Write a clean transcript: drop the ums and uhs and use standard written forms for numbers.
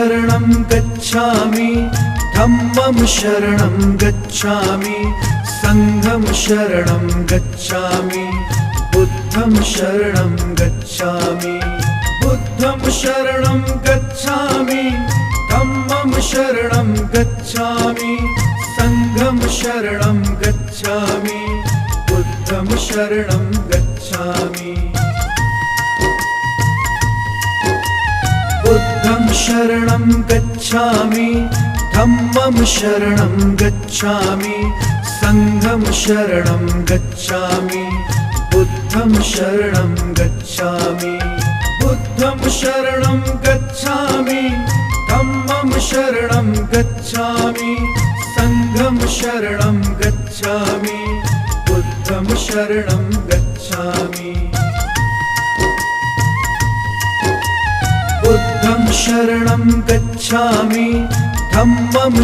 शरणं गच्छामि धम्मं शरणं गच्छामि संघं शरणं गच्छामि बुद्धं शरणं गच्छामि बुद्धं शरणं गच्छामि धम्मं शरणं गच्छामि संघं शरणं गच्छामि बुद्धं शरणं गच्छामि बुद्धं शरणं गच्छामि धम्मं शरणं गच्छामि संघं शरणं गच्छामि बुद्धं शरणं गच्छामि बुद्धं शरणं गच्छामि धम्मं शरणं गच्छामि संघं शरणं गच्छामि बुद्धं शरणं गच्छामि बुद्धं शरणं गच्छामि धम्मं